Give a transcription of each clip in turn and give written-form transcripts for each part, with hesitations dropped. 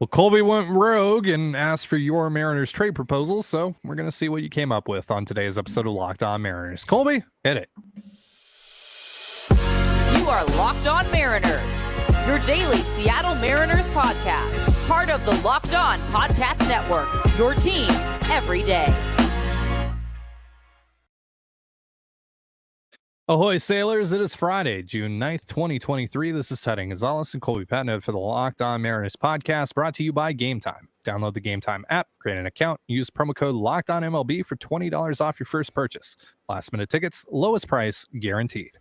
Well, Colby went rogue and asked for your Mariners trade proposal, so we're going to see what you came up with on today's episode of Locked On Mariners. Colby, hit it. You are Locked On Mariners, your daily Seattle Mariners podcast, part of the Locked On Podcast Network, your team every day. Ahoy, sailors. It is Friday, June 9th, 2023. This is Teddy Gonzalez and Colby Patnode for the Locked On Mariners podcast, brought to you by Game Time. Download the Game Time app, create an account, use promo code LOCKEDONMLB for $20 off your first purchase. Last-minute tickets, lowest price, guaranteed.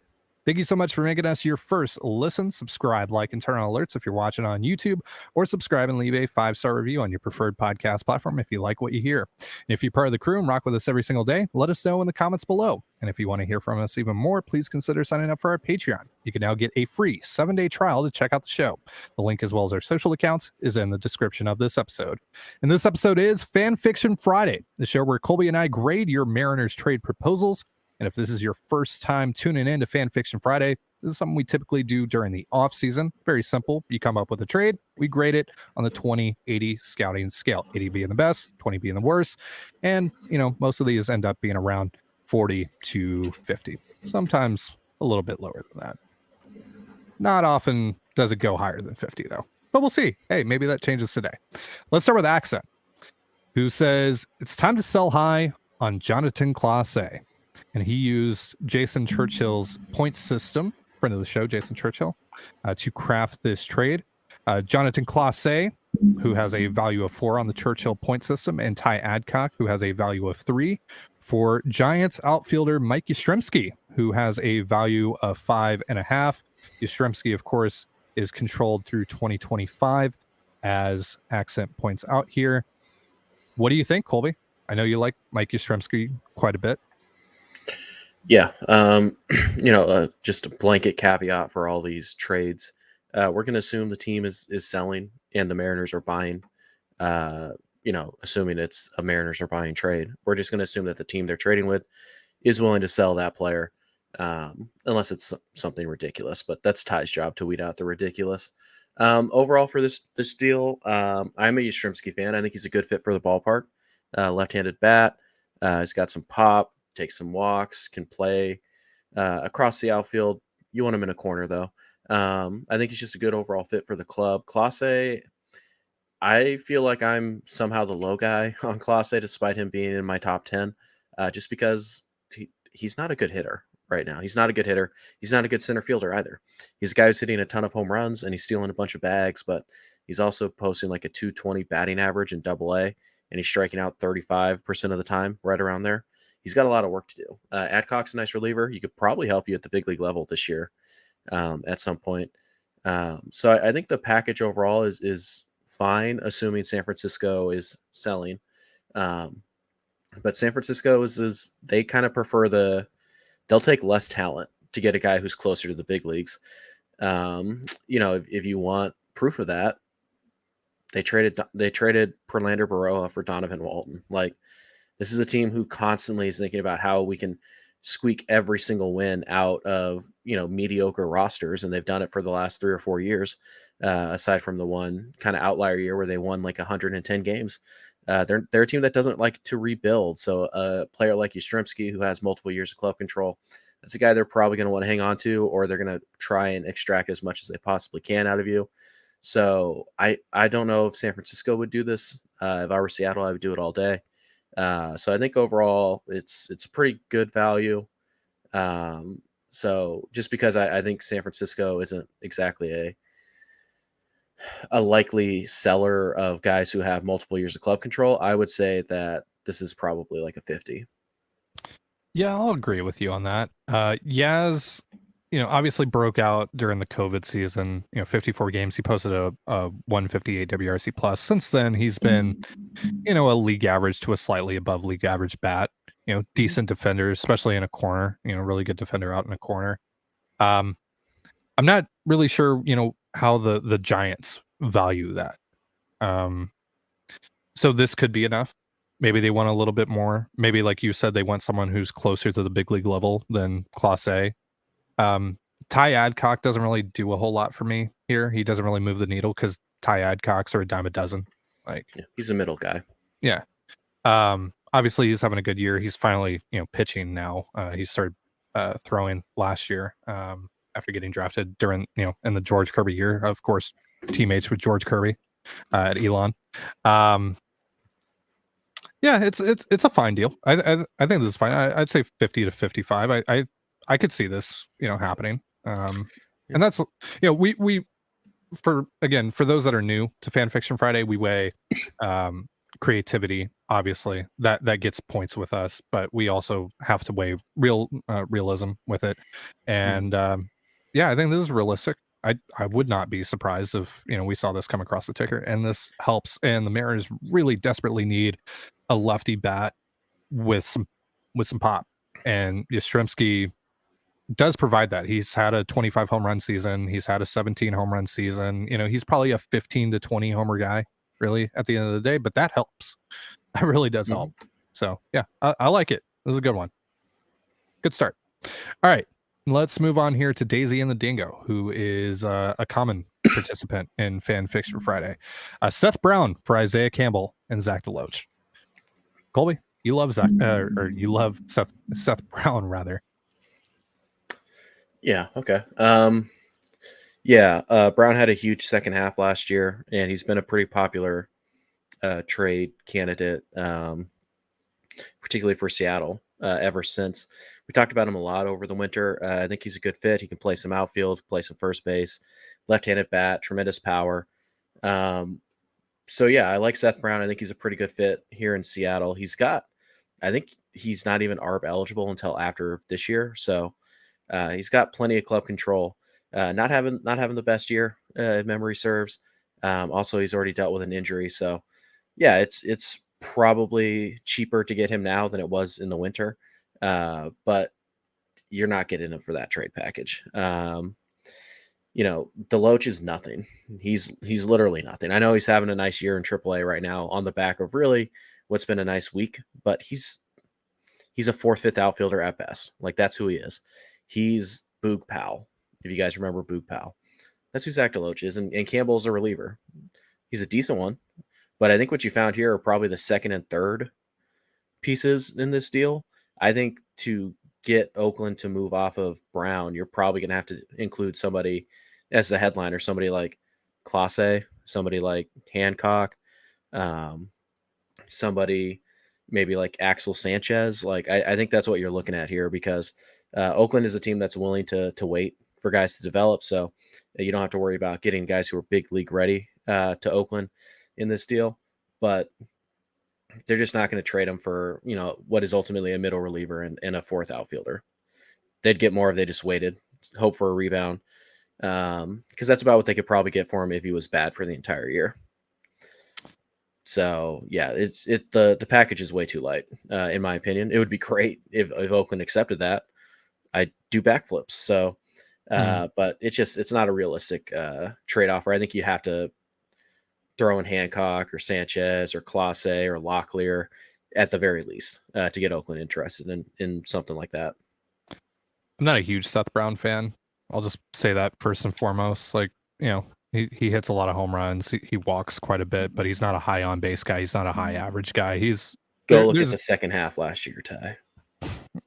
Thank you so much for making us your first listen. Subscribe, like, and turn on alerts if you're watching on YouTube, or subscribe and leave a 5-star review on your preferred podcast platform if you like what you hear. And if you're part of the crew and rock with us every single day, let us know in the comments below. And if you want to hear from us even more, please consider signing up for our Patreon. You can now get a free 7-day trial to check out the show. The link, as well as our social accounts, is in the description of this episode. And this episode is Fan Fiction Friday, the show where Colby and I grade your Mariners trade proposals. And if this is your first time tuning in to Fan Fiction Friday, this is something we typically do during the off season. Very simple. You come up with a trade, we grade it on the 20-80 scouting scale, 80 being the best, 20 being the worst. And, most of these end up being around 40 to 50, sometimes a little bit lower than that. Not often does it go higher than 50, though. But we'll see. Hey, maybe that changes today. Let's start with Accent, who says, it's time to sell high on Jonathan Clase. And he used Jason Churchill's point system, friend of the show, Jason Churchill, to craft this trade. Jonathan Clase, who has a value of 4 on the Churchill point system, and Ty Adcock, who has a value of 3, for Giants outfielder Mike Yastrzemski, who has a value of 5.5. Yastrzemski, of course, is controlled through 2025, as Accent points out here. What do you think, Colby? I know you like Mike Yastrzemski quite a bit. Yeah, just a blanket caveat for all these trades. We're going to assume the team is selling and the Mariners are buying. Assuming it's a Mariners are buying trade, we're just going to assume that the team they're trading with is willing to sell that player, unless it's something ridiculous. But that's Ty's job to weed out the ridiculous. Overall, for this deal, I'm a Yastrzemski fan. I think he's a good fit for the ballpark. Left-handed bat. He's got some pop. Take some walks, can play across the outfield. You want him in a corner, though. I think he's just a good overall fit for the club. Clase, I feel like I'm somehow the low guy on Clase, despite him being in my top 10, just because he's not a good hitter right now. He's not a good hitter. He's not a good center fielder either. He's a guy who's hitting a ton of home runs, and he's stealing a bunch of bags, but he's also posting like a 220 batting average in Double-A, and he's striking out 35% of the time, right around there. He's got a lot of work to do. Adcock's a nice reliever. He could probably help you at the big league level this year at some point. So I think the package overall is fine, assuming San Francisco is selling. But San Francisco is they kind of prefer they'll take less talent to get a guy who's closer to the big leagues. If you want proof of that, they traded Perlander Baroa for Donovan Walton. This is a team who constantly is thinking about how we can squeak every single win out of, mediocre rosters. And they've done it for the last 3 or 4 years, aside from the one kind of outlier year where they won like 110 games. They're a team that doesn't like to rebuild. So a player like Yastrzemski, who has multiple years of club control, that's a guy they're probably going to want to hang on to, or they're going to try and extract as much as they possibly can out of you. So I don't know if San Francisco would do this. If I were Seattle, I would do it all day. So I think overall it's a pretty good value. So just because I think San Francisco isn't exactly a likely seller of guys who have multiple years of club control, I would say that this is probably like a 50. Yeah, I'll agree with you on that. Yaz, obviously broke out during the COVID season, 54 games. He posted a 158 WRC plus. Since then, he's been, a league average to a slightly above league average bat, decent defender, especially in a corner, really good defender out in a corner. I'm not really sure, how the Giants value that. So this could be enough. Maybe they want a little bit more. Maybe, like you said, they want someone who's closer to the big league level than Clase. Ty Adcock doesn't really do a whole lot for me here. He doesn't really move the needle because Ty Adcock's are a dime a dozen. Like, Yeah, he's a middle guy. Yeah. Obviously he's having a good year. He's finally, pitching now. He started throwing last year after getting drafted during, in the George Kirby year. Of course, teammates with George Kirby at Elon. Yeah, it's a fine deal. I think this is fine. I'd say 50 to 55. I could see this, happening. And that's, we for those that are new to Fan Fiction Friday, we weigh creativity. Obviously, that gets points with us, but we also have to weigh realism with it. And I think this is realistic. I would not be surprised if we saw this come across the ticker, and this helps. And the Mariners really desperately need a lefty bat with some pop, and Yastrzemski does provide that. He's had a 25 home run season. He's had a 17 home run season. He's probably a 15 to 20 homer guy, really, at the end of the day, but that helps. That really does help. So yeah, I like it. This is a good one. Good start. All right, let's move on here to Daisy and the Dingo, who is a common participant in Fan Fiction Friday. Seth Brown for Isaiah Campbell and Zach DeLoach. Colby, you love Zach, or you love Seth Brown rather. Yeah. Okay. Brown had a huge second half last year, and he's been a pretty popular trade candidate, particularly for Seattle, ever since. We talked about him a lot over the winter. I think he's a good fit. He can play some outfield, play some first base, left-handed bat, tremendous power. I like Seth Brown. I think he's a pretty good fit here in Seattle. I think he's not even ARB eligible until after this year. So he's got plenty of club control. Not having the best year, if memory serves. Also, he's already dealt with an injury. So yeah, it's probably cheaper to get him now than it was in the winter. But you're not getting him for that trade package. Deloach is nothing. He's literally nothing. I know he's having a nice year in AAA right now on the back of really what's been a nice week, but he's a fourth, fifth outfielder at best. Like, that's who he is. He's Boog Powell. If you guys remember Boog Powell, that's who Zach DeLoach is. And Campbell's a reliever. He's a decent one, but I think what you found here are probably the second and third pieces in this deal. I think to get Oakland to move off of Brown, you're probably going to have to include somebody as the headliner, somebody like Clase, somebody like Hancock, somebody maybe like Axel Sanchez. Like, I think that's what you're looking at here, because Oakland is a team that's willing to wait for guys to develop. So you don't have to worry about getting guys who are big league ready to Oakland in this deal, but they're just not going to trade him for, what is ultimately a middle reliever and a fourth outfielder. They'd get more if they just waited, hope for a rebound. Because that's about what they could probably get for him if he was bad for the entire year. So yeah, the package is way too light, in my opinion. It would be great if Oakland accepted that. I'd do backflips. So, but it's not a realistic trade offer. I think you have to throw in Hancock or Sanchez or Clase or Locklear at the very least to get Oakland interested in something like that. I'm not a huge Seth Brown fan. I'll just say that first and foremost. Like, he hits a lot of home runs. He walks quite a bit, but he's not a high on base guy. He's not a high average guy. Look at the second half last year, Ty.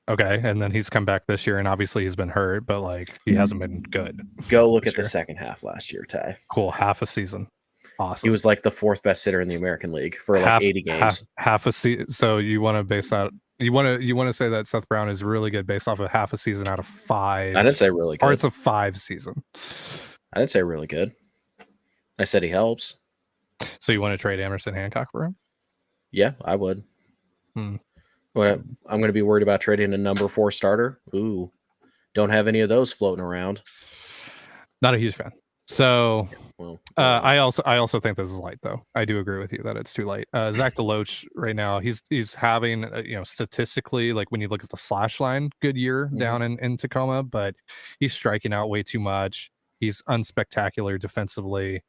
Okay, and then he's come back this year, and obviously he's been hurt, but like, he hasn't been good. Go look at the second half last year, Ty. Cool, half a season. Awesome. He was like the fourth best hitter in the American League for like 80 games. Half a season. So you want to base that? You want to say that Seth Brown is really good based off of half a season out of 5? I didn't say really good. Parts of 5 season. I didn't say really good. I said he helps. So you want to trade Emerson Hancock for him? Yeah, I would. I'm going to be worried about trading a number 4 starter. Ooh, don't have any of those floating around. Not a huge fan. So I also think this is light, though. I do agree with you that it's too light. Zach DeLoach right now, he's having statistically, like when you look at the slash line, good year down in Tacoma, but he's striking out way too much. He's unspectacular defensively.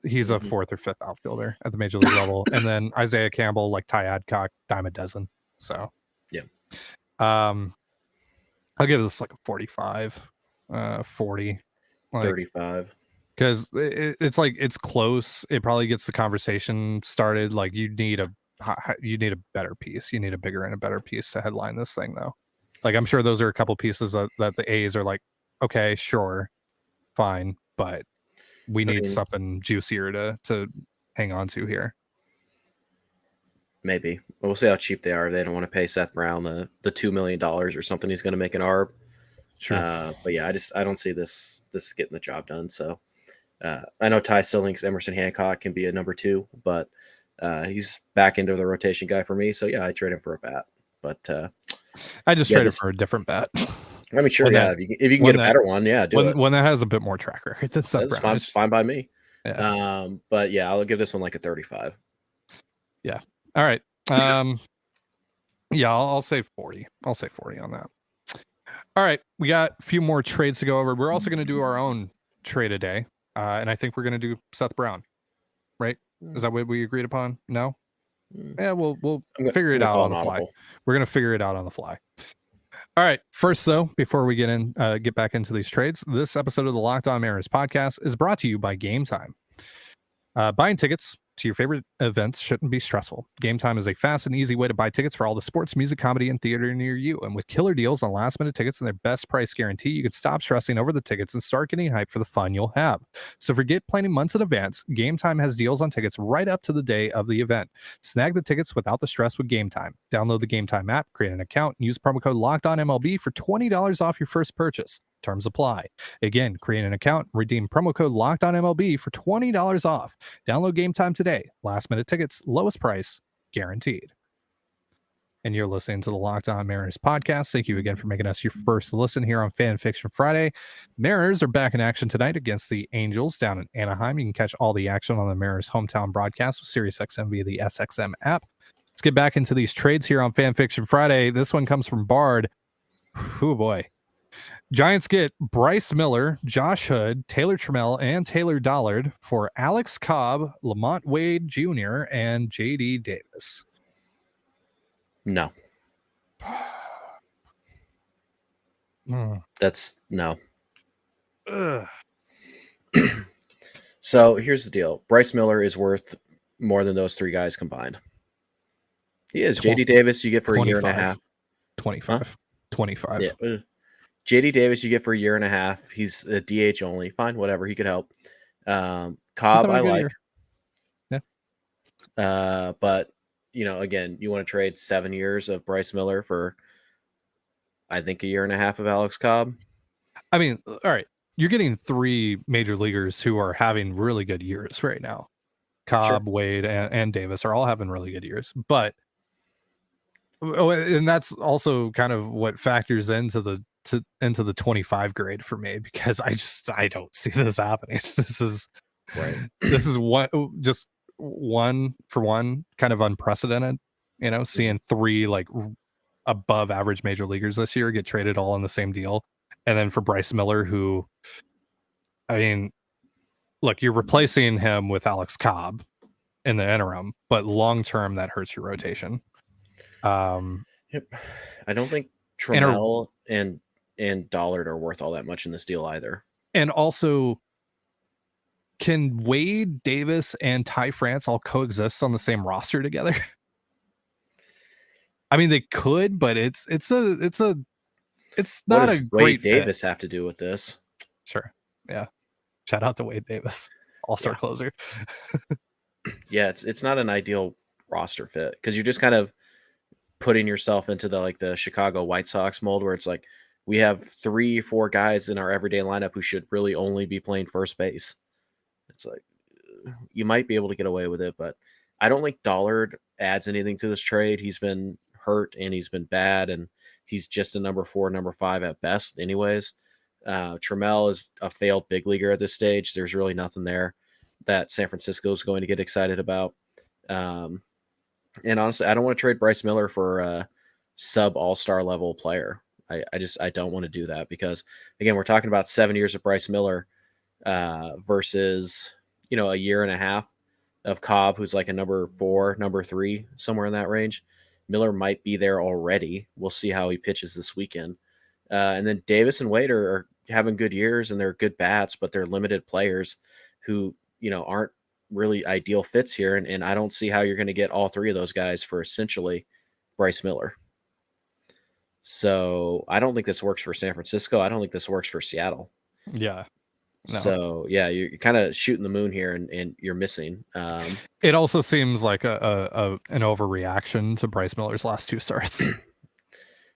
He's a 4th or 5th outfielder at the major league level. And then Isaiah Campbell, like Ty Adcock, dime a dozen. So yeah, I'll give this like a 45, 40. Like, 35. because it's like it's close. It probably gets the conversation started. Like you need a better piece. You need a bigger and a better piece to headline this thing, though. Like I'm sure those are a couple pieces that the A's are like, okay, sure, fine, but we need something juicier to hang on to here. Maybe we'll see how cheap they are. They don't want to pay Seth Brown the $2 million or something he's going to make an ARB. Sure. But yeah, I don't see this getting the job done. So I know Ty still thinks Emerson Hancock can be a number 2, but he's back into the rotation guy for me. So yeah, I trade him for a bat. But I just traded for a different bat. I mean, sure, yeah. If you can get a better one, yeah, do it. One that has a bit more track record than Seth Brown. That's fine by me. Yeah. But yeah, I'll give this one like a 35. Yeah. All right. Yeah, I'll say 40. I'll say 40 on that. All right, we got a few more trades to go over. We're also going to do our own trade a day, and I think we're going to do Seth Brown. Right? Is that what we agreed upon? No. Yeah, we'll figure it out on the fly. We're going to figure it out on the fly. All right. First, though, before we get back into these trades, this episode of the Locked On Mariners podcast is brought to you by Game Time. Buying tickets to your favorite events shouldn't be stressful. Game Time is a fast and easy way to buy tickets for all the sports, music, comedy, and theater near you. And with killer deals on last-minute tickets and their best price guarantee, you can stop stressing over the tickets and start getting hyped for the fun you'll have. So forget planning months in advance. Game Time has deals on tickets right up to the day of the event. Snag the tickets without the stress with Game Time. Download the Game Time app, create an account, and use promo code LOCKEDONMLB for $20 off your first purchase. Terms apply. Again, create an account, redeem promo code LOCKEDONMLB for $20 off. Download Game Time today. Last minute tickets, lowest price, guaranteed. And you're listening to the Locked On Mariners podcast. Thank you again for making us your first listen here on Fan Fiction Friday. Mariners are back in action tonight against the Angels down in Anaheim. You can catch all the action on the Mariners hometown broadcast with SiriusXM via the SXM app. Let's get back into these trades here on Fan Fiction Friday. This one comes from Bard. Oh boy. Giants get Bryce Miller, Josh Hood, Taylor Trammell, and Taylor Dollard for Alex Cobb, Lamont Wade Jr., and J.D. Davis. No. That's no. So here's the deal. Bryce Miller is worth more than those 3 guys combined. He is. J.D. Davis you get for 25. a year and a half. 25. Huh? 25. Yeah. J.D. Davis you get for a year and a half. He's a DH only. Fine, whatever. He could help. Cobb I like. Year. Yeah. But, again, you want to trade 7 years of Bryce Miller for, I think, a year and a half of Alex Cobb? I mean, all right. You're getting 3 major leaguers who are having really good years right now. Cobb, sure. Wade, and Davis are all having really good years. But, and that's also kind of what factors into the 25 grade for me, because I don't see this happening. This is right. This is just one for one kind of unprecedented, seeing 3 like above average major leaguers this year get traded all in the same deal. And then for Bryce Miller, who, I mean, look, you're replacing him with Alex Cobb in the interim, but long term that hurts your rotation. Yep. I don't think Trammell and Dollard are worth all that much in this deal either. And also, can Wade, Davis, and Ty France all coexist on the same roster together? I mean, they could, but it's not a great Wade fit. Davis have to do with this? Sure. Yeah. Shout out to Wade Davis, all-star closer. Yeah, it's not an ideal roster fit, because you're just kind of putting yourself into the Chicago White Sox mold, where it's like, we have 3-4 guys in our everyday lineup who should really only be playing first base. It's like, you might be able to get away with it, but I don't think Dollard adds anything to this trade. He's been hurt and he's been bad, and he's just a number 4, number 5 at best anyways. Trammell is a failed big leaguer at this stage. There's really nothing there that San Francisco is going to get excited about. And honestly, I don't want to trade Bryce Miller for a sub all-star level player. I don't want to do that, because again, we're talking about 7 years of Bryce Miller versus, a year and a half of Cobb, who's like a number 4, number 3, somewhere in that range. Miller might be there already. We'll see how he pitches this weekend. And then Davis and Wade are having good years and they're good bats, but they're limited players who, aren't really ideal fits here. And I don't see how you're going to get all three of those guys for essentially Bryce Miller. So I don't think this works for San Francisco. I don't think this works for Seattle. Yeah. No. So yeah, you're kind of shooting the moon here, and you're missing. It also seems like an overreaction to Bryce Miller's last two starts.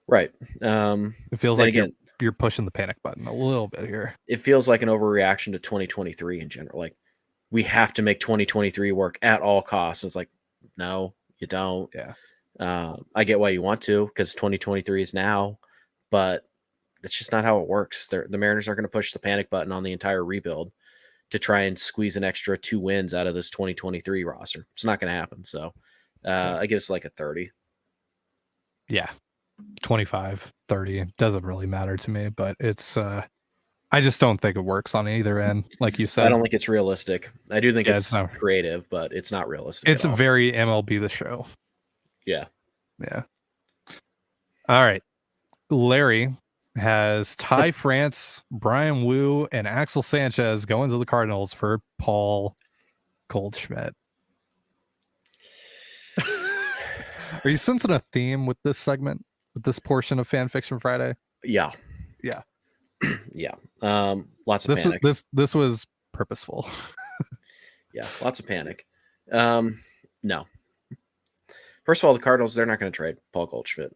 Right. It feels like you're pushing the panic button a little bit here. It feels like an overreaction to 2023 in general. Like, we have to make 2023 work at all costs. It's like, no, you don't. Yeah. I get why you want to, because 2023 is now, but that's just not how it works. The Mariners are going to push the panic button on the entire rebuild to try and squeeze an extra 2 wins out of this 2023 roster. It's not going to happen. So I guess like a 30. Yeah. 25, 30. Doesn't really matter to me, but it's I just don't think it works on either end, like you said. I don't think it's realistic. I do think it's creative, but it's not realistic. It's very MLB The Show. Yeah. Yeah. All right. Larry has Ty France, Brian Wu, and Axel Sanchez going to the Cardinals for Paul Goldschmidt. Are you sensing a theme with this segment, with this portion of Fan Fiction Friday? Yeah. Yeah. Yeah. Lots of panic. This was purposeful. Yeah. Lots of panic. No. First of all, the Cardinals, they're not going to trade Paul Goldschmidt.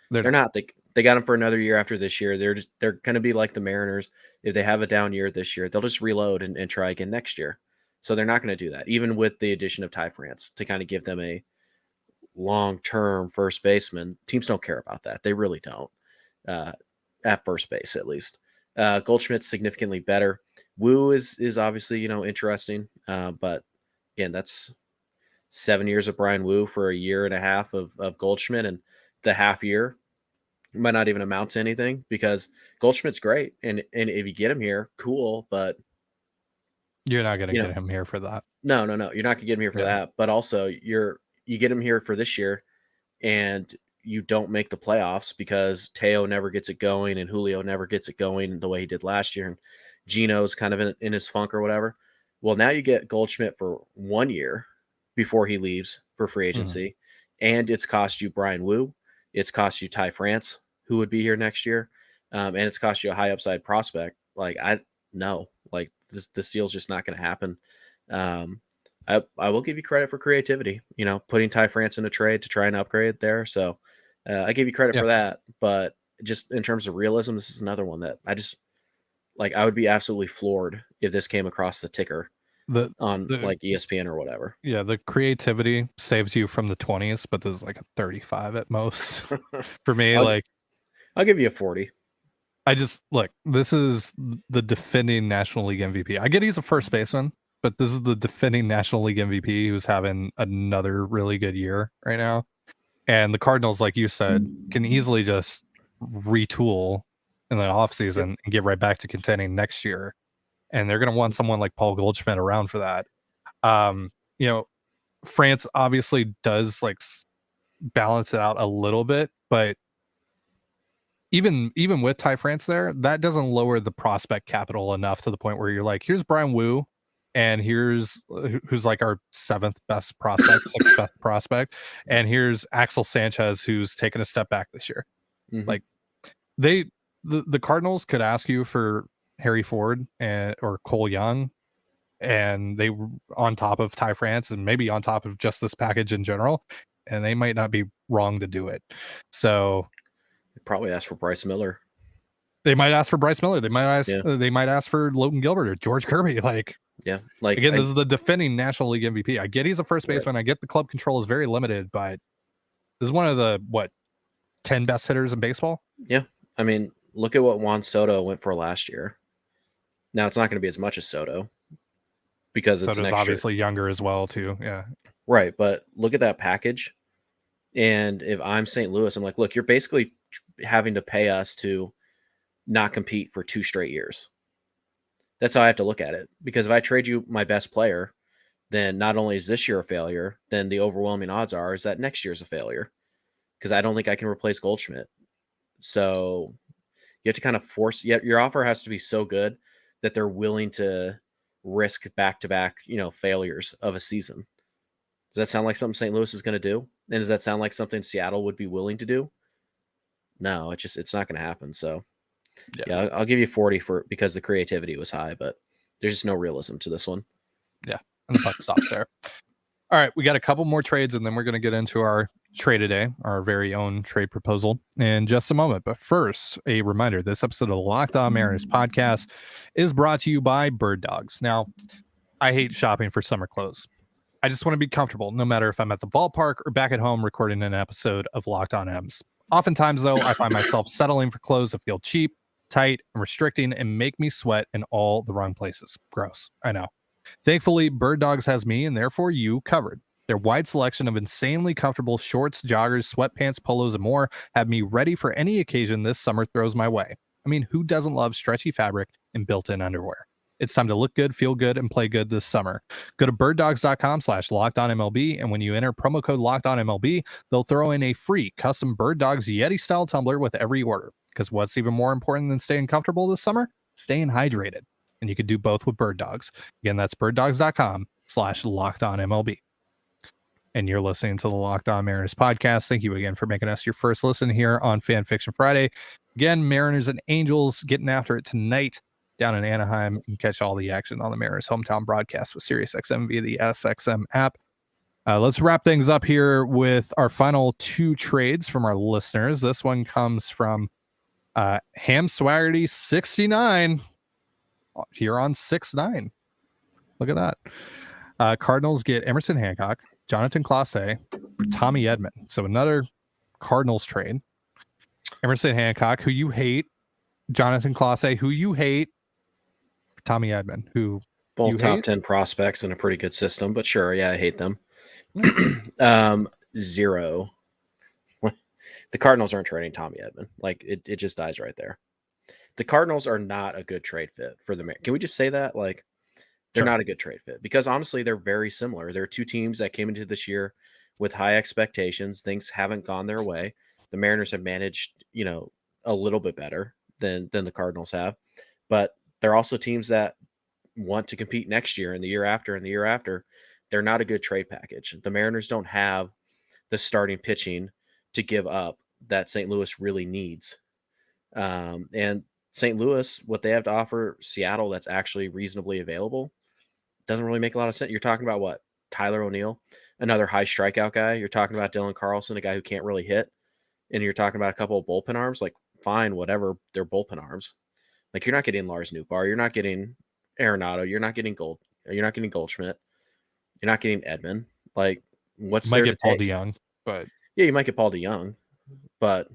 They're not. They got him for another year after this year. They're going to be like the Mariners. If they have a down year this year, they'll just reload and try again next year. So they're not going to do that, even with the addition of Ty France to kind of give them a long-term first baseman. Teams don't care about that. They really don't, at first base at least. Goldschmidt's significantly better. Wu is obviously, interesting, but again, that's 7 years of Brian Wu for a year and a half of Goldschmidt, and the half year might not even amount to anything because Goldschmidt's great, and if you get him here, cool, but you're not going to get him here for that. No, you're not going to get him here for that. But also, you get him here for this year, and you don't make the playoffs because Teo never gets it going, and Julio never gets it going the way he did last year, and Gino's kind of in his funk or whatever. Well, now you get Goldschmidt for 1 year before he leaves for free agency, and it's cost you Brian Wu, it's cost you Ty France, who would be here next year, and it's cost you a high upside prospect. Like, this deal's just not going to happen. I will give you credit for creativity, putting Ty France in a trade to try and upgrade there. So I give you credit for that, but just in terms of realism, this is another one that I would be absolutely floored if this came across the ticker on ESPN or whatever. Yeah, the creativity saves you from the 20s, but this is like a 35 at most for me. I'll give you a 40. This is the defending National League MVP. I get he's a first baseman, but this is the defending National League MVP who's having another really good year right now. And the Cardinals, like you said, can easily just retool in the offseason and get right back to contending next year. And they're going to want someone like Paul Goldschmidt around for that. France obviously does balance it out a little bit, but even with Ty France there, that doesn't lower the prospect capital enough to the point where you're like, here's Brian Wu, and here's who's like our 7th best prospect, 6th best prospect, and here's Axel Sanchez, who's taken a step back this year. Like, the Cardinals could ask you for Harry Ford or Cole Young, and they on top of Ty France and maybe on top of just this package in general, and they might not be wrong to do it. So they probably ask for Bryce Miller. They might ask for Bryce Miller. They might ask for Logan Gilbert or George Kirby. Again, this is the defending National League MVP. I get he's a first baseman. I get the club control is very limited, but this is one of the 10 best hitters in baseball. Yeah, I mean, look at what Juan Soto went for last year. Now it's not going to be as much as Soto because it's Soto's obviously younger as well too. Yeah, right. But look at that package. And if I'm St. Louis, I'm like, look, you're basically having to pay us to not compete for 2 straight years. That's how I have to look at it. Because if I trade you my best player, then not only is this year a failure, then the overwhelming odds is that next year's a failure. Because I don't think I can replace Goldschmidt. So You have to kind of force. Your offer has to be so good that they're willing to risk back-to-back, failures of a season. Does that sound like something St. Louis is going to do? And does that sound like something Seattle would be willing to do? No, it's not going to happen. So, yeah, I'll give you 40 because the creativity was high, but there's just no realism to this one. Yeah, and the buck stops there. All right, we got a couple more trades, and then we're going to get into our trade today, our very own trade proposal, in just a moment. But first, a reminder: this episode of the Locked On Mariners podcast is brought to you by Bird Dogs. Now, I hate shopping for summer clothes. I just want to be comfortable, no matter if I'm at the ballpark or back at home recording an episode of Locked On M's. Oftentimes, though, I find myself settling for clothes that feel cheap, tight, and restricting, and make me sweat in all the wrong places. Gross, I know. Thankfully, Bird Dogs has me, and therefore you, covered. Their wide selection of insanely comfortable shorts, joggers, sweatpants, polos, and more have me ready for any occasion this summer throws my way. I mean, who doesn't love stretchy fabric and built-in underwear? It's time to look good, feel good, and play good this summer. Go to birddogs.com/lockedonmlb, and when you enter promo code LockedOnMLB, they'll throw in a free custom Bird Dogs Yeti-style tumbler with every order. Because what's even more important than staying comfortable this summer? Staying hydrated. And you can do both with Bird Dogs. Again, that's birddogs.com/lockedonmlb. And you're listening to the Locked On Mariners podcast. Thank you again for making us your first listen here on Fan Fiction Friday. Again, Mariners and Angels getting after it tonight down in Anaheim. You can catch all the action on the Mariners hometown broadcast with SiriusXM via the SXM app. Let's wrap things up here with our final two trades from our listeners. This one comes from Ham Swaggerty 69 here on 6-9. Look at that. Cardinals get Emerson Hancock, Jonathan Clase, Tommy Edman. So another Cardinals trade. Emerson Hancock, who you hate. Jonathan Clase, who you hate. Tommy Edman, who both you top hate? 10 prospects in a pretty good system, but sure, yeah, I hate them. 0. The Cardinals aren't trading Tommy Edman. Like it just dies right there. The Cardinals are not a good trade fit for the Mariners. Can we just say that? Like they're not a good trade fit because honestly, they're very similar. There are two teams that came into this year with high expectations. Things haven't gone their way. The Mariners have managed, a little bit better than the Cardinals have, but they're also teams that want to compete next year and the year after and the year after. They're not a good trade package. The Mariners don't have the starting pitching to give up that St. Louis really needs. And St. Louis, what they have to offer Seattle that's actually reasonably available doesn't really make a lot of sense. You're talking about what? Tyler O'Neill, another high strikeout guy. You're talking about Dylan Carlson, a guy who can't really hit. And you're talking about a couple of bullpen arms. Like, fine, whatever, they're bullpen arms. Like, you're not getting Lars Nootbaar. You're not getting Arenado. You're not getting Goldschmidt. You're not getting Edman. Like, what's there to get Paul take? DeYoung, but yeah, you might get Paul DeYoung, but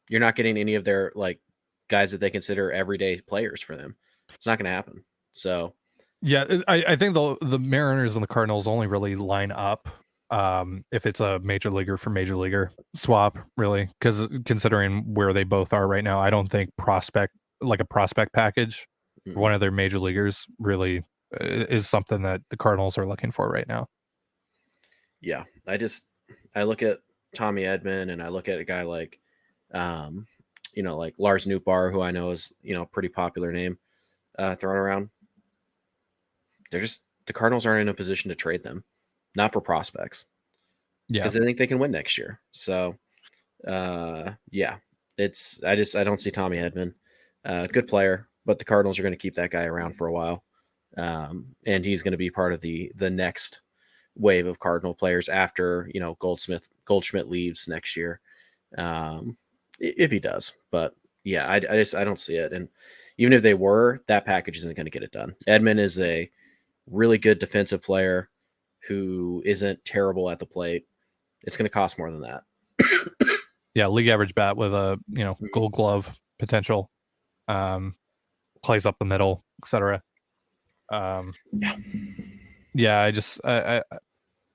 you're not getting any of their like guys that they consider everyday players for them. It's not going to happen. So, yeah, I think the Mariners and the Cardinals only really line up if it's a major leaguer for major leaguer swap, really, because considering where they both are right now, I don't think a prospect package for one of their major leaguers really is something that the Cardinals are looking for right now. Yeah, I look at Tommy Edman and I look at a guy like, like Lars Nootbaar, who I know is, a pretty popular name thrown around. The Cardinals aren't in a position to trade them, not for prospects. Yeah. Because they think they can win next year. So, I don't see Tommy Edman. Good player, but the Cardinals are going to keep that guy around for a while. And he's going to be part of the next wave of Cardinal players after, Goldschmidt leaves next year. If he does, but yeah, I don't see it. And even if they were, that package isn't going to get it done. Edman is a really good defensive player who isn't terrible at the plate. It's going to cost more than that. Yeah. League average bat with a, Gold Glove potential, plays up the middle, etc. Yeah. I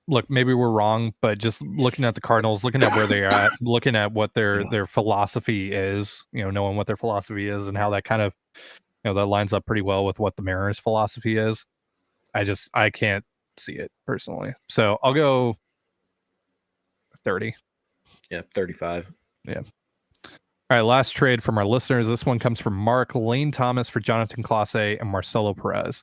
look, maybe we're wrong, but just looking at the Cardinals, looking at where they are at, looking at what their philosophy is, knowing what their philosophy is and how that kind of, that lines up pretty well with what the Mariners' philosophy is. I can't see it personally. So I'll go 30. Yeah, 35. Yeah. All right, last trade from our listeners. This one comes from Mark. Lane Thomas for Jonathan Clase and Marcelo Perez.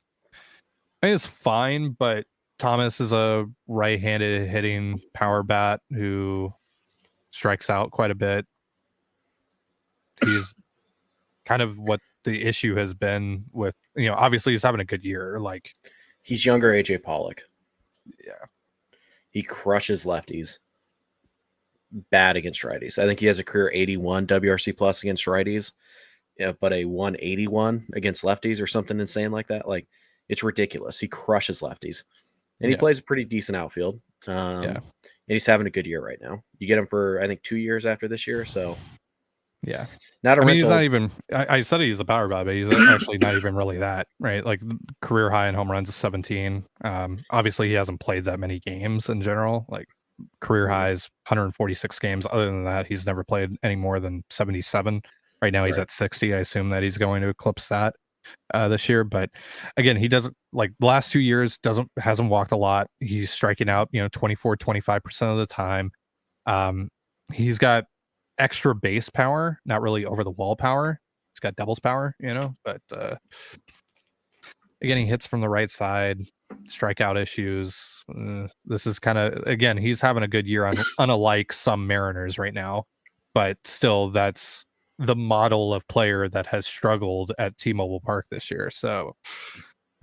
I think it's fine, but Thomas is a right-handed hitting power bat who strikes out quite a bit. He's kind of what the issue has been with, obviously he's having a good year. Like, he's younger AJ Pollock. Yeah. He crushes lefties. Bad against righties. I think he has a career 81 WRC plus against righties, but a 181 against lefties or something insane like that. Like, it's ridiculous. He crushes lefties, and he plays a pretty decent outfield. And he's having a good year right now. You get him for, I think, 2 years after this year. So yeah, not a rental. He's not even, I said he's a power bat, but he's actually not even really that, right? Like, career high in home runs is 17. Obviously he hasn't played that many games in general. Like, career highs 146 games. Other than that, he's never played any more than 77. Right now he's at 60. I assume that he's going to eclipse that this year. But again, he doesn't, like, the last 2 years hasn't walked a lot. He's striking out 24-25% of the time. He's got extra base power, not really over the wall power. He's got doubles power, but again, he hits from the right side. Strikeout issues. This is kind of, again, he's having a good year unlike some Mariners right now, but still, that's the model of player that has struggled at T-Mobile Park this year. So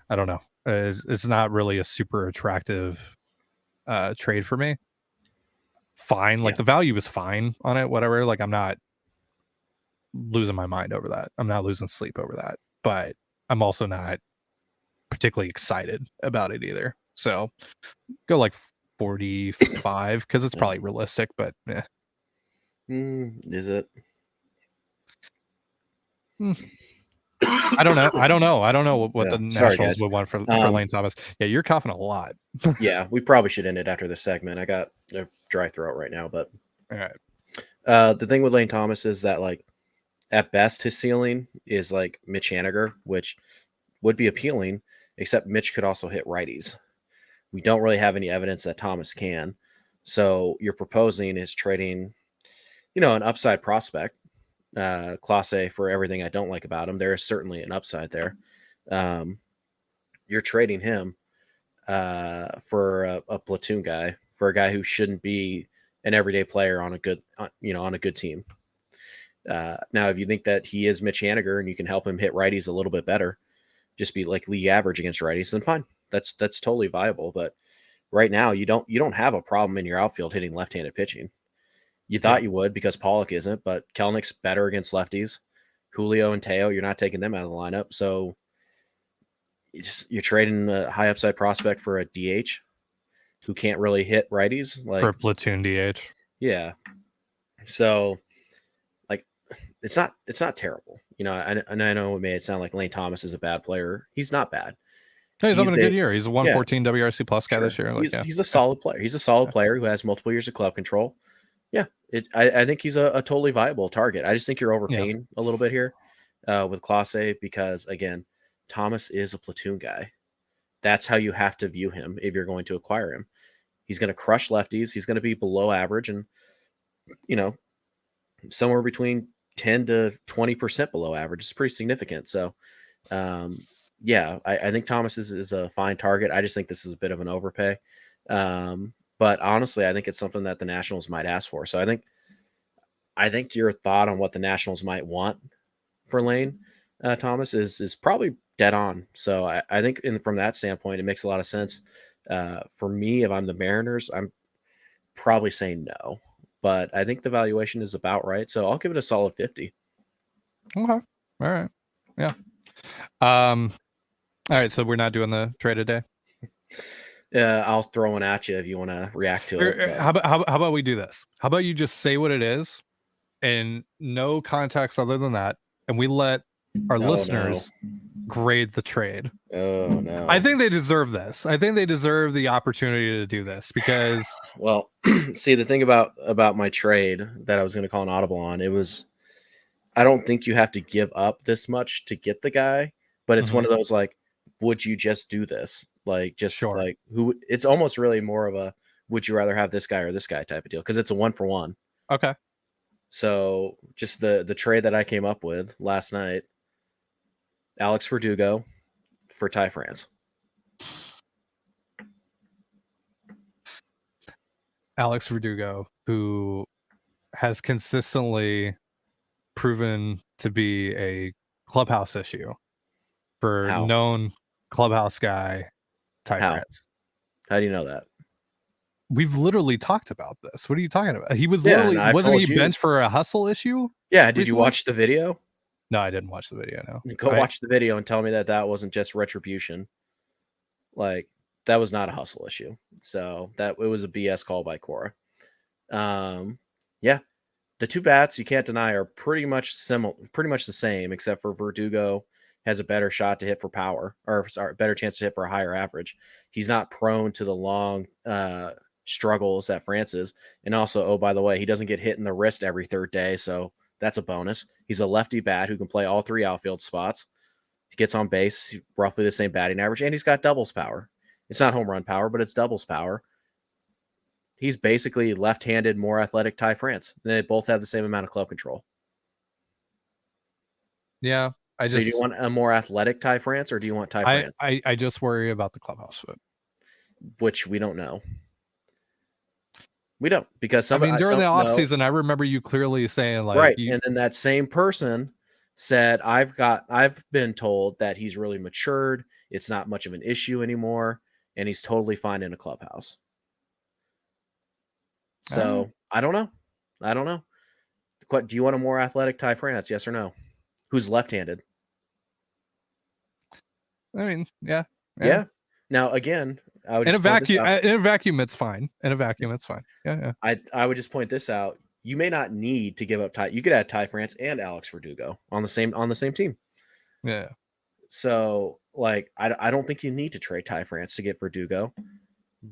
I don't know. It's not really a super attractive trade for me. Fine. Like, the value is fine on it, whatever. Like, I'm not losing my mind over that. I'm not losing sleep over that, but I'm also not particularly excited about it either. So go like 45 because it's probably realistic, but yeah. Is it? I don't know what the Nationals would want for Lane Thomas. Yeah, you're coughing a lot. Yeah, we probably should end it after this segment. I got a dry throat right now, but all right. The thing with Lane Thomas is that, like, at best his ceiling is like Mitch Haniger, which would be appealing, except Mitch could also hit righties. We don't really have any evidence that Thomas can. So you're proposing is trading, an upside prospect, Clase, for everything I don't like about him. There is certainly an upside there. You're trading him for a platoon guy, for a guy who shouldn't be an everyday player on a good, on a good team. Now, if you think that he is Mitch Haniger and you can help him hit righties a little bit better, just be like league average against righties, then fine. That's totally viable. But right now, you don't have a problem in your outfield hitting left-handed pitching. You thought you would because Pollock isn't, but Kelenich's better against lefties. Julio and Teo, you're not taking them out of the lineup. So you're trading a high upside prospect for a DH who can't really hit righties. Like, for a platoon DH. Yeah. So, like, it's not terrible. I know it made it sound like Lane Thomas is a bad player. He's not bad. No, he's having a good year. He's a 114 WRC plus guy this year. Like, he's a solid player. He's a solid player who has multiple years of club control. Yeah, I think he's a totally viable target. I just think you're overpaying a little bit here with Clase because, again, Thomas is a platoon guy. That's how you have to view him if you're going to acquire him. He's going to crush lefties. He's going to be below average and, somewhere between 10 to 20% below average. It's pretty significant. So, I think Thomas is a fine target. I just think this is a bit of an overpay. But honestly, I think it's something that the Nationals might ask for. So I think your thought on what the Nationals might want for Lane Thomas is probably dead on. So I think from that standpoint, it makes a lot of sense. For me, if I'm the Mariners, I'm probably saying no. But I think the valuation is about right. So I'll give it a solid 50. Okay. All right. Yeah. All right. So we're not doing the trade today. I'll throw one at you if you want to react to it. How about we do this? How about you just say what it is and no context other than that, and we let our listeners grade the trade. Oh, no. I think they deserve this. I think they deserve the opportunity to do this because... Well, see, the thing about my trade that I was going to call an audible on, it was, I don't think you have to give up this much to get the guy, but it's one of those, like, would you just do this? Like, just like who? It's almost really more of a would you rather have this guy or this guy type of deal because it's a 1-for-1. Okay. So just the trade that I came up with last night, Alex Verdugo for Ty France. Alex Verdugo, who has consistently proven to be a clubhouse issue for How? known clubhouse guy Ty How? France. How do you know that? We've literally talked about this. What are you talking about? He was Yeah, literally, and I've wasn't he told you. benched for a hustle issue? Yeah, did you recently? watch the video? No, I didn't watch the video. No, Go watch the video and tell me that wasn't just retribution. Like, that was not a hustle issue. So that it was a BS call by Cora. Yeah, the two bats you can't deny are pretty much the same, except for Verdugo has a better shot to hit for power, or sorry, better chance to hit for a higher average. He's not prone to the long struggles that France is. And also, oh, by the way, he doesn't get hit in the wrist every third day, so that's a bonus. He's a lefty bat who can play all three outfield spots. He gets on base, roughly the same batting average, and he's got doubles power. It's not home run power, but it's doubles power. He's basically left-handed, more athletic Ty France. They both have the same amount of club control. Yeah, So do you want a more athletic Ty France, or do you want Ty France? I just worry about the clubhouse foot, which we don't know. We don't, because during the off season, I remember you clearly saying right, and then that same person said, "I've been told that he's really matured. It's not much of an issue anymore, and he's totally fine in a clubhouse." So I don't know. Do you want a more athletic Ty France? Yes or no? Who's left-handed? I mean, yeah. Now again, I would in a vacuum, it's fine. In a vacuum, it's fine. Yeah. I would just point this out. You may not need to give up Ty. You could add Ty France and Alex Verdugo on the same team. Yeah. So like, I don't think you need to trade Ty France to get Verdugo.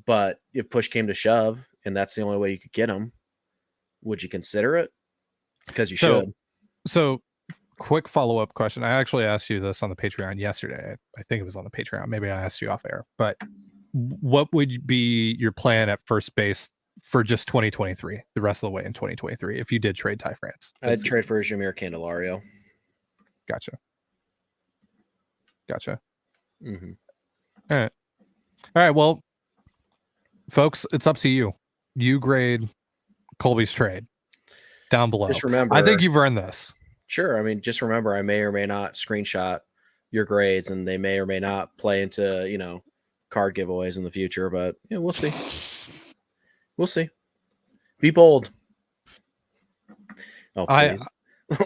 But if push came to shove, and that's the only way you could get him, would you consider it? Because you should. So, quick follow-up question. I actually asked you this on the Patreon yesterday. I think it was on the Patreon. Maybe I asked you off air. But what would be your plan at first base for just 2023, the rest of the way in 2023, if you did trade Ty France? I'd trade for Jamier Candelario. Gotcha. Mm-hmm. All right. Well, folks, it's up to you. You grade Colby's trade down below. Just remember, I think you've earned this. Sure. I mean, just remember, I may or may not screenshot your grades, and they may or may not play into, card giveaways in the future, but we'll see. Be bold. Oh, please.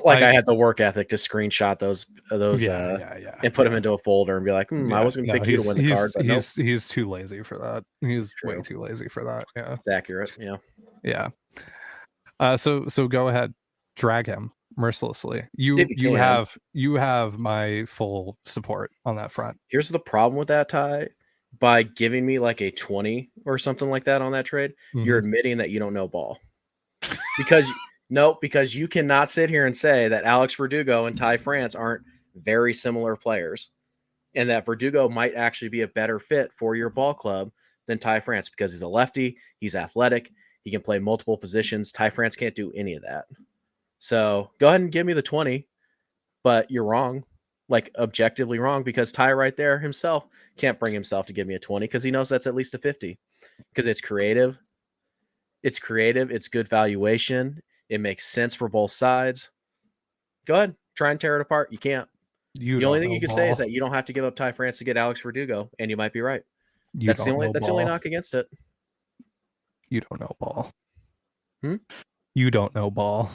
I had the work ethic to screenshot those and put them into a folder and be like, I wasn't going to pick you to win the card. But he's too lazy for that. He's way too lazy for that. Yeah. It's accurate. Yeah. So go ahead, drag him mercilessly. You have my full support on that front. Here's the problem with that, Ty. By giving me like a 20 or something like that on that trade, you're admitting that you don't know ball. Because you cannot sit here and say that Alex Verdugo and Ty France aren't very similar players, and that Verdugo might actually be a better fit for your ball club than Ty France, because he's a lefty, he's athletic, he can play multiple positions. Ty France can't do any of that. So go ahead and give me the 20, but you're wrong, like objectively wrong, because Ty right there himself can't bring himself to give me a 20 because he knows that's at least a 50, because it's creative. It's good valuation. It makes sense for both sides. Go ahead, try and tear it apart. You can't. The only thing you can say is that you don't have to give up Ty France to get Alex Verdugo, and you might be right. That's the only knock against it. You don't know ball. You don't know ball.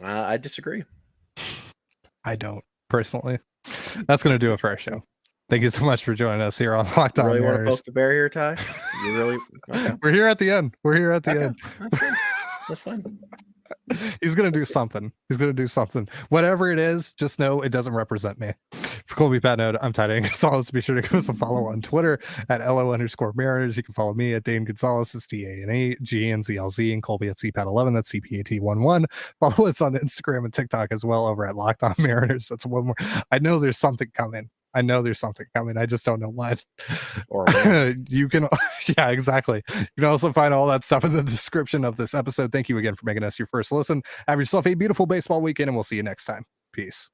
I disagree. I don't personally. That's going to do it for our show. Thank you so much for joining us here on Locked On Mariners. You really want to poke the bear here, Ty? You really? Okay. We're here at the end. That's fine. He's going to do something. Whatever it is, just know it doesn't represent me. For Colby Patnode, I'm Trident Gonzalez. Be sure to give us a follow on Twitter at LO_Mariners. You can follow me at Dane Gonzalez. It's DANAGNZLZ, and Colby at CPAT11. That's CPAT11. Follow us on Instagram and TikTok as well over at Locked On Mariners. That's one more. I know there's something coming. I know there's something coming. I just don't know what. Or when. You can, yeah, exactly. You can also find all that stuff in the description of this episode. Thank you again for making us your first listen. Have yourself a beautiful baseball weekend, and we'll see you next time. Peace.